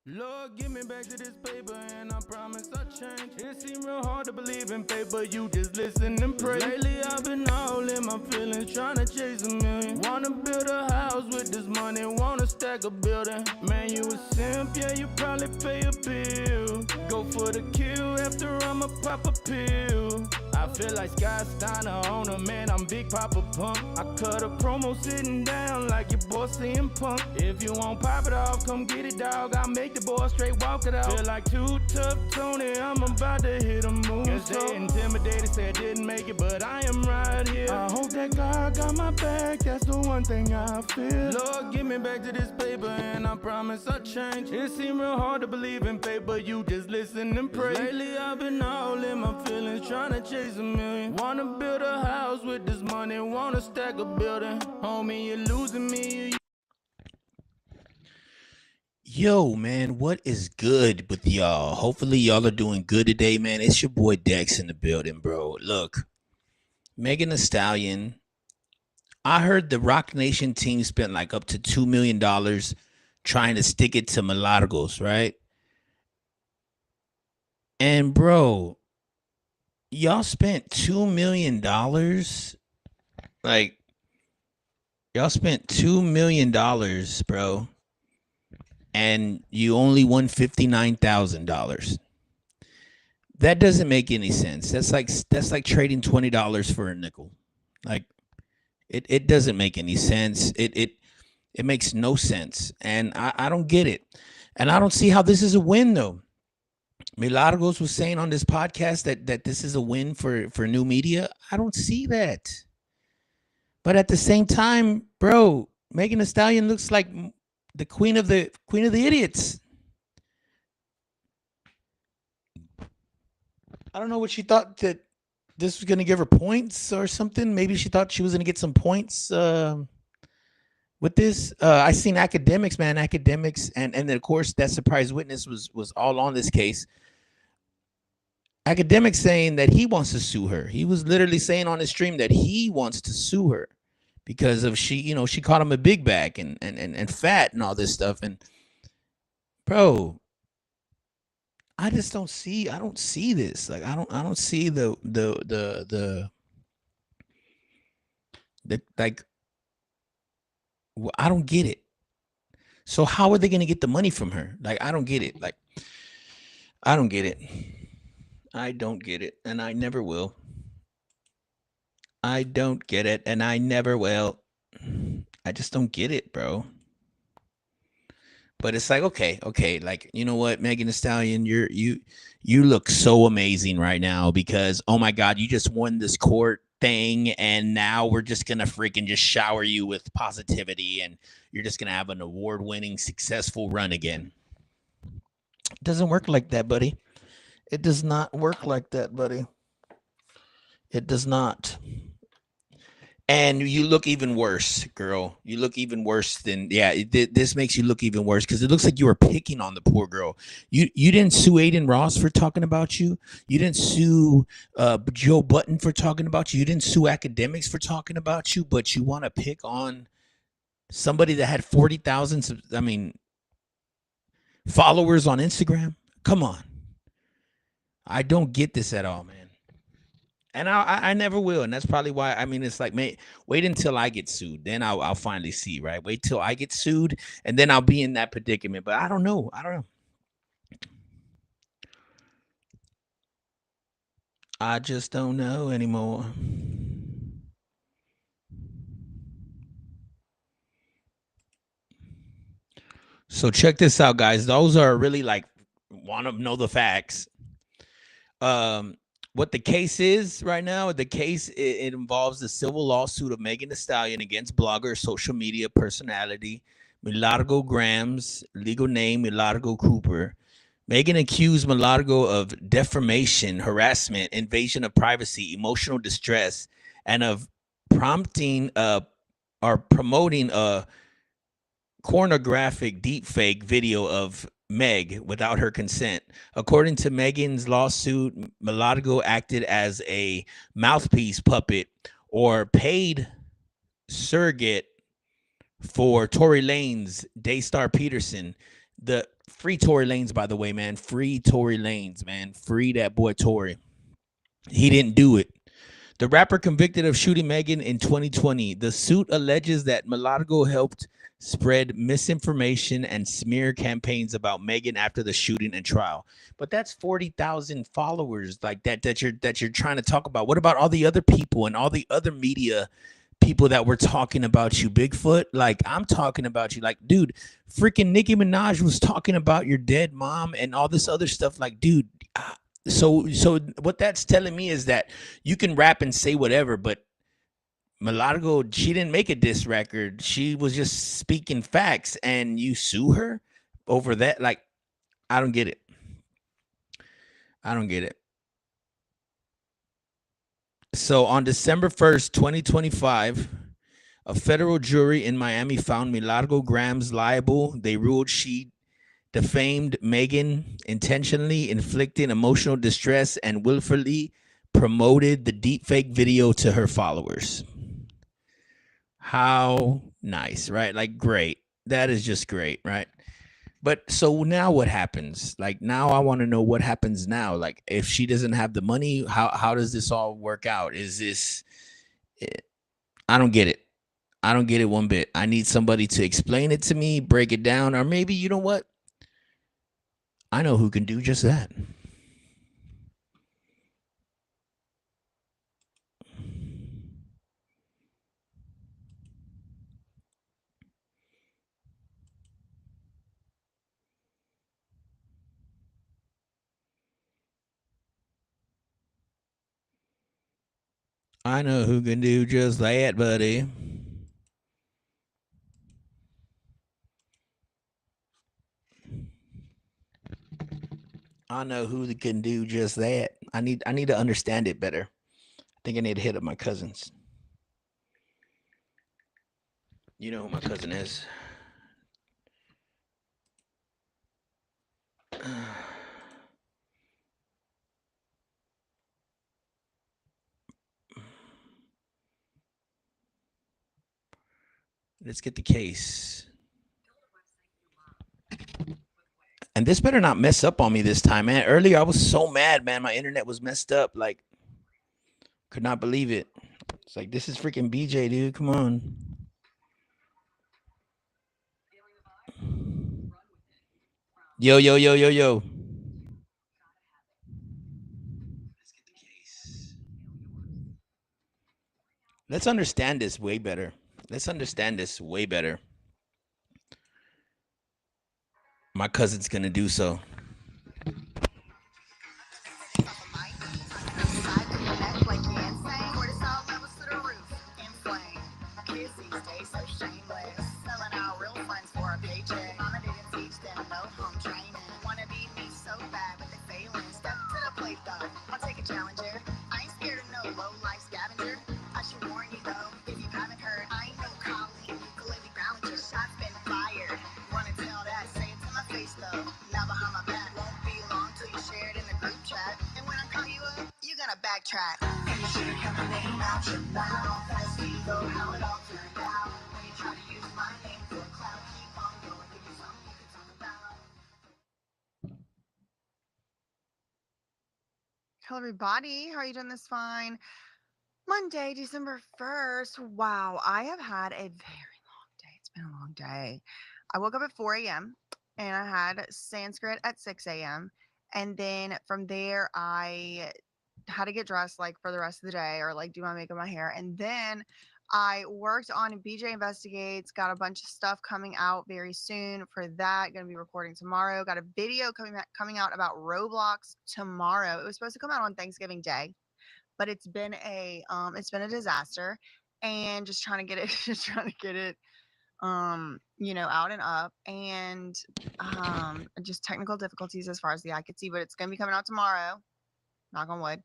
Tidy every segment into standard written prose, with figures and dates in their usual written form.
Lord, give me back to this paper and I promise I'll change. It seemed real hard to believe in fate, but you just listen and pray. Lately I've been all in my feelings, trying to chase a million. Wanna build a house with this money, wanna stack a building. Man, you a simp, yeah, you probably pay a bill. Go for the kill, after I'ma pop a pill. I feel like Scott Steiner on a man, I'm Big Papa Pump. I cut a promo sitting down like your boy CM Punk. If you won't pop it off, come get it, dog. I'll make the boy straight walk it out. Feel like too tough, Tony, I'm about to hit a moon. Cause they intimidated, say I didn't make it, but I am right here. I hope that God got my back, that's the one thing I feel. Lord, give me back to this paper and I promise I'll change. It seemed real hard to believe in fate, but you just listen and pray. Lately I've been all in my feelings, trying to chase a million. Wanna build a house with this money, wanna stack a building. Homie, you're losing me. Yo, man, what is good with y'all? Hopefully, y'all are doing good today, man. It's your boy Dex in the building, bro. Look, Megan Thee Stallion. I heard the Rock Nation team spent like up to $2 million trying to stick it to Melodicos, right? And, bro, y'all spent $2 million. Like, y'all spent $2 million, bro. And you only won $59,000. That doesn't make any sense. That's like trading $20 for a nickel. Like it doesn't make any sense. It makes no sense. And I don't get it. And I don't see how this is a win though. Milagros was saying on this podcast that this is a win for new media. I don't see that. But at the same time, bro, Megan Thee Stallion looks like the queen of the idiots. I don't know what she thought, that this was going to give her points or something. Maybe she thought she was going to get some points with this. I seen academics, man, and then of course that surprise witness was all on this case. Academics saying that he wants to sue her. He was literally saying on his stream that he wants to sue her because of she called him a big bag and fat and all this stuff. And bro, I don't see this. Like I don't see the like, I don't get it. So how are they going to get the money from her? Like I don't get it. Like I don't get it. I don't get it, and I never will. I don't get it, and I never will. I just don't get it, bro. But it's like, okay, like, you know what, Megan Thee Stallion, you look so amazing right now because, oh my God, you just won this court thing, and now we're just gonna freaking just shower you with positivity, and you're just gonna have an award-winning, successful run again. It doesn't work like that, buddy. It does not work like that, buddy. It does not. And you look even worse, girl. You look even worse than, yeah. This makes you look even worse because it looks like you were picking on the poor girl. You didn't sue Aiden Ross for talking about you. You didn't sue Joe Button for talking about you. You didn't sue academics for talking about you. But you want to pick on somebody that had 40,000, followers on Instagram. Come on. I don't get this at all, man. And I never will, and that's probably why. I mean, it's like, wait until I get sued, then I'll finally see, right? Wait till I get sued, and then I'll be in that predicament. But I don't know. I just don't know anymore. So check this out, guys. Those are really like want to know the facts. What the case is right now, it involves the civil lawsuit of Megan Thee Stallion against blogger, social media personality Milagro Grams, legal name Milagro Cooper. Megan accused Milagro of defamation, harassment, invasion of privacy, emotional distress, and of prompting or promoting a pornographic deepfake video of MEG without her consent. According to Megan's lawsuit, Milagro acted as a mouthpiece, puppet, or paid surrogate for Tory Lanez Daystar Peterson, The free Tory Lanez, by the way, man. Free Tory Lanez, man. Free that boy Tory. He didn't do it. The rapper convicted of shooting Megan in 2020. The suit alleges that Mulatto helped spread misinformation and smear campaigns about Megan after the shooting and trial. But that's 40,000 followers like that you're trying to talk about. What about all the other people and all the other media people that were talking about you, Bigfoot? Like, I'm talking about you. Like, dude, freaking Nicki Minaj was talking about your dead mom and all this other stuff. Like, dude, so what that's telling me is that you can rap and say whatever, but Mulatto, she didn't make a diss record. She was just speaking facts, and you sue her over that. Like, I don't get it. I don't get it. So on December 1st, 2025, a federal jury in Miami found Milagro Grams liable. They ruled she defamed Megan, intentionally inflicting emotional distress, and willfully promoted the deepfake video to her followers. How nice, right? Like, great. That is just great, right? But so now what happens? Like, now I want to know what happens now. Like, if she doesn't have the money, how does this all work out? Is this I don't get it. I don't get it one bit. I need somebody to explain it to me, break it down, or maybe you know what? I know who can do just that. I know who can do just that, buddy. I know who can do just that. I need to understand it better. I think I need to hit up my cousins. You know who my cousin is. Let's get the case. And this better not mess up on me this time, man. Earlier I was so mad, man. My internet was messed up. Like, could not believe it. It's like, this is freaking BJ, dude. Come on. Yo, yo, yo, yo, yo. Let's understand this way better. Let's understand this way better. My cousin's gonna do so. Hello, everybody. How are you doing this fine? Monday, December 1st. Wow, I have had a very long day. It's been a long day. I woke up at 4 a.m. and I had Sanskrit at 6 a.m. And then from there, I had to get dressed like for the rest of the day or like do my makeup, my hair. And then I worked on BJ Investigates, got a bunch of stuff coming out very soon for that. Going to be recording tomorrow. Got a video coming out about Roblox tomorrow. It was supposed to come out on Thanksgiving Day, but it's been a disaster, and just trying to get it just trying to get it out and up, and just technical difficulties as far as the eye could see, but it's going to be coming out tomorrow, knock on wood.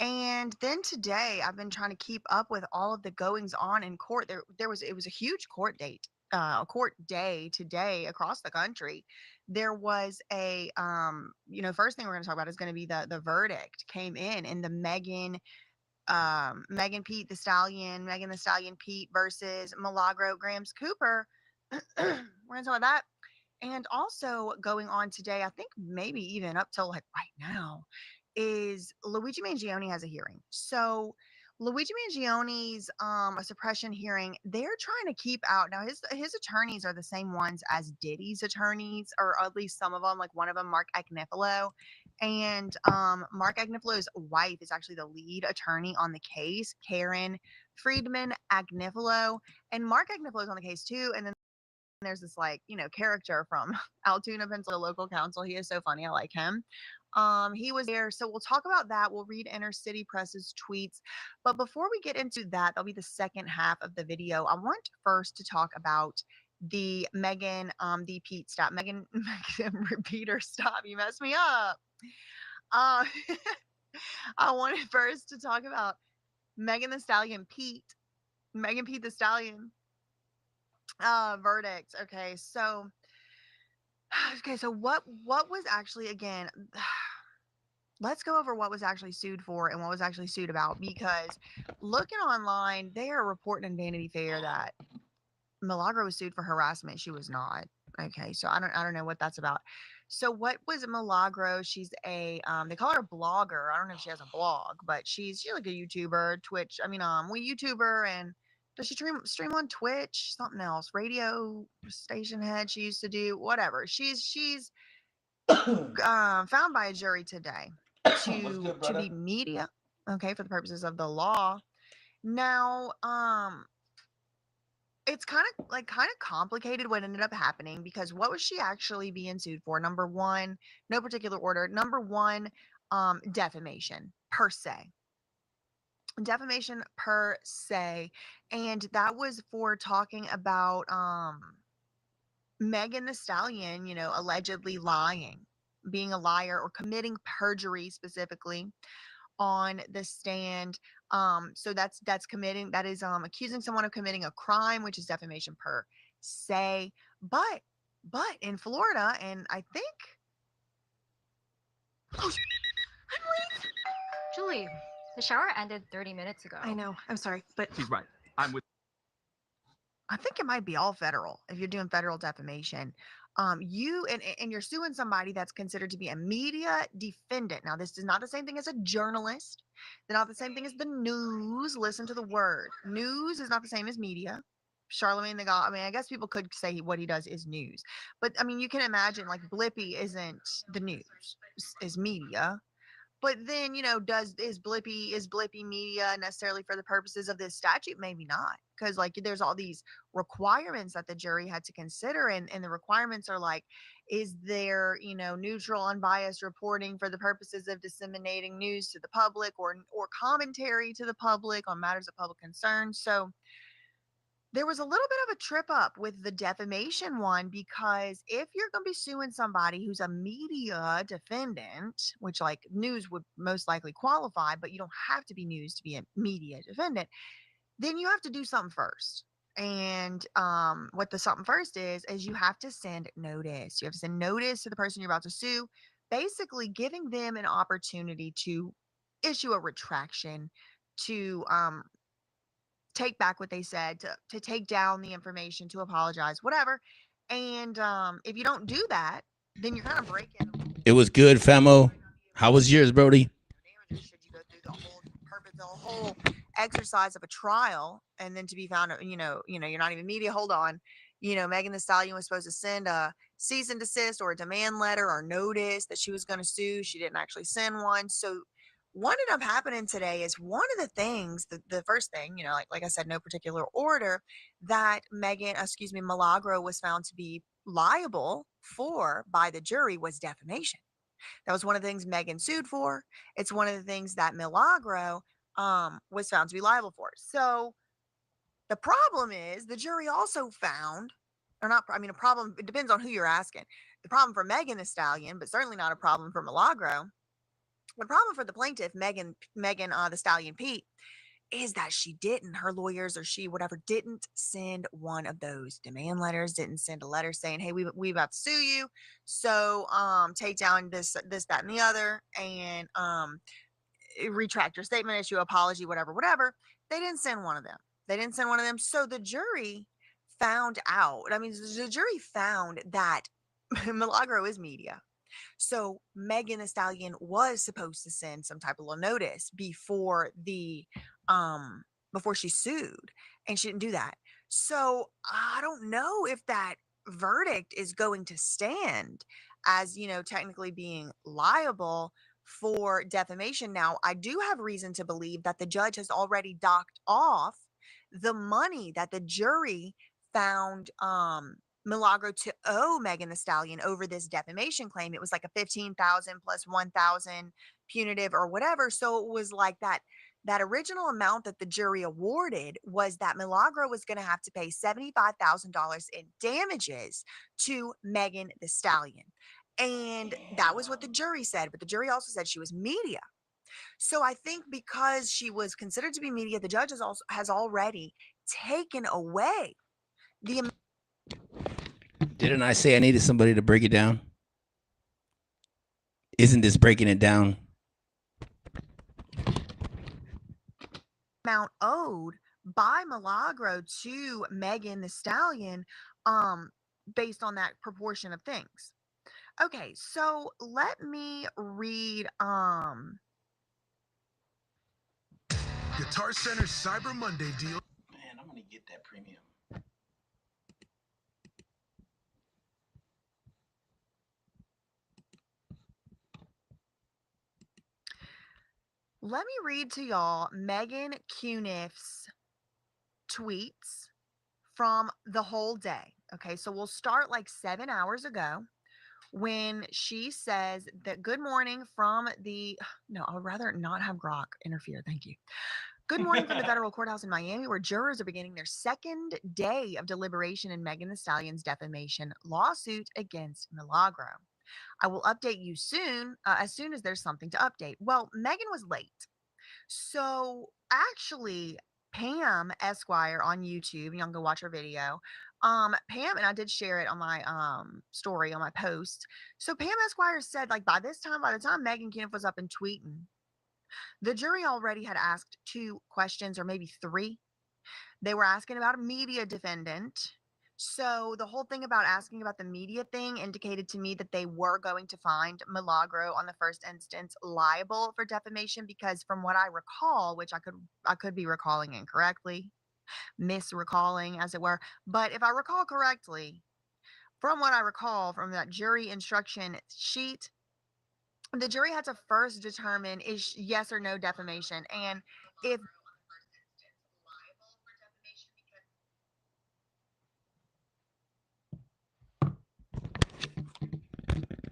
And then today, I've been trying to keep up with all of the goings on in court. It was a huge court day today across the country. There was first thing we're going to talk about is going to be the verdict came in the Megan the Stallion Pete versus Milagro Grams Cooper. We're going to talk about that. And also going on today, I think maybe even up till like right now, is Luigi Mangione has a hearing. So Luigi Mangioni's a suppression hearing, they're trying to keep out now his attorneys are the same ones as Diddy's attorneys, or at least some of them, like one of them, Mark Agnifilo. And Mark Agnifalo's wife is actually the lead attorney on the case, Karen Friedman Agnifilo. And Mark Agnifilo is on the case too. And then there's this like, character from Altoona, Pennsylvania, local council. He is so funny. I like him. He was there. So we'll talk about that. We'll read Inner City Press's tweets. But before we get into that, that'll be the second half of the video. I want first to talk about the Megan, the Pete stop. Megan, Megan repeater stop. You messed me up. Uh, I wanted first to talk about Megan the Stallion Pete. Megan Pete the Stallion verdict. So what was actually, again, let's go over what was actually sued for and what was actually sued about, because looking online, they are reporting in Vanity Fair that Milagro was sued for harassment. She was not. Okay, so I don't know what that's about. So what was Milagro? She's a they call her a blogger. I don't know if she has a blog, but she's like a YouTuber, Twitch. We YouTuber. And does she stream on Twitch? Something else, radio station head. She used to do whatever. She's found by a jury today to be media. Okay, for the purposes of the law. Now, it's kind of complicated what ended up happening, because what was she actually being sued for? Number one, no particular order. Number one, defamation per se. Defamation per se. And that was for talking about Megan the Stallion, allegedly lying, being a liar or committing perjury specifically on the stand. So that's committing, that is accusing someone of committing a crime, which is defamation per se. But in Florida, and I think I'm late. Julie, the shower ended 30 minutes ago. I know. I'm sorry, but She's right. I'm with. I think it might be all federal if you're doing federal defamation. You and you're suing somebody that's considered to be a media defendant. Now, this is not the same thing as a journalist. They're not the same thing as the news. Listen to the word. News is not the same as media. Charlemagne the God. I guess people could say what he does is news, but you can imagine like Blippi isn't the news, is media. But then, is Blippy media necessarily for the purposes of this statute? Maybe not, because like there's all these requirements that the jury had to consider, and the requirements are like, is there neutral, unbiased reporting for the purposes of disseminating news to the public, or commentary to the public on matters of public concern. So there was a little bit of a trip up with the defamation one, because if you're going to be suing somebody who's a media defendant, which like news would most likely qualify, but you don't have to be news to be a media defendant, then you have to do something first. And what the something first is you have to send notice. You have to send notice to the person you're about to sue, basically giving them an opportunity to issue a retraction, to take back what they said, to take down the information, to apologize, whatever. And if you don't do that, then you're kind of breaking. It was good, Famo. How was yours, Brody? Should you go through the whole exercise of a trial, and then to be found, you're not even media. Hold on. Megan Thee Stallion was supposed to send a cease and desist or a demand letter or notice that she was going to sue. She didn't actually send one. So what ended up happening today is one of the things, the first thing, like I said, no particular order, that Milagro was found to be liable for by the jury was defamation. That was one of the things Megan sued for. It's one of the things that Milagro was found to be liable for. So the problem is the jury also found, or not, a problem, it depends on who you're asking. The problem for Megan Thee Stallion, but certainly not a problem for Milagro. The problem for the plaintiff, Megan the Stallion Pete, is that her lawyers or she, whatever, didn't send one of those demand letters, didn't send a letter saying, hey, we about to sue you. So take down this, that, and the other, and retract your statement, issue apology, whatever. They didn't send one of them. So the jury found out, the jury found that Milagro is media. So Megan Thee Stallion was supposed to send some type of little notice before she sued, and she didn't do that. So I don't know if that verdict is going to stand as, technically being liable for defamation. Now, I do have reason to believe that the judge has already docked off the money that the jury found Milagro to owe Megan Thee Stallion over this defamation claim. It was like a 15,000 plus 1,000 punitive or whatever. So it was like that original amount that the jury awarded was that Milagro was going to have to pay $75,000 in damages to Megan Thee Stallion. And that was what the jury said, but the jury also said she was media. So I think because she was considered to be media, the judge has already taken away the Didn't I say I needed somebody to break it down? Isn't this breaking it down? amount owed by Milagro to Megan Thee Stallion, based on that proportion of things. Okay, so let me read Guitar Center's Cyber Monday deal. Man, I'm gonna get that premium. let me read to y'all Megan Cuniff's tweets from the whole day. Okay, so we'll start like 7 hours ago when she says that good morning from the no, I would rather not have Grok interfere. Thank you. Good morning from the federal courthouse in Miami, where jurors are beginning their second day of deliberation in Megan Thee Stallion's defamation lawsuit against Milagro. I will update you soon, as soon as there's something to update. Well, Megan was late. So actually, Pam Esquire on YouTube, y'all can go watch her video. Pam, and I did share it on my story on my post. So Pam Esquire said, like, by the time Megan Kenneth was up and tweeting, the jury already had asked 2 questions or maybe 3. They were asking about a media defendant. So the whole thing about asking about the media thing indicated to me that they were going to find Milagro on the first instance liable for defamation, because from what I recall, which I could be recalling incorrectly, misrecalling as it were, but if I recall correctly, from what I recall from that jury instruction sheet, the jury had to first determine is yes or no defamation, and if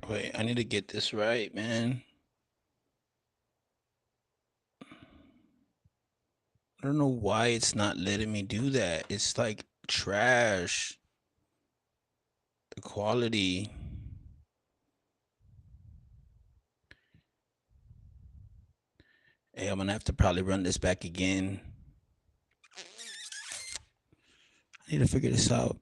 Wait, I need to get this right, man. I don't know why it's not letting me do that. It's like trash. The quality. Hey, I'm gonna have to probably run this back again. I need to figure this out.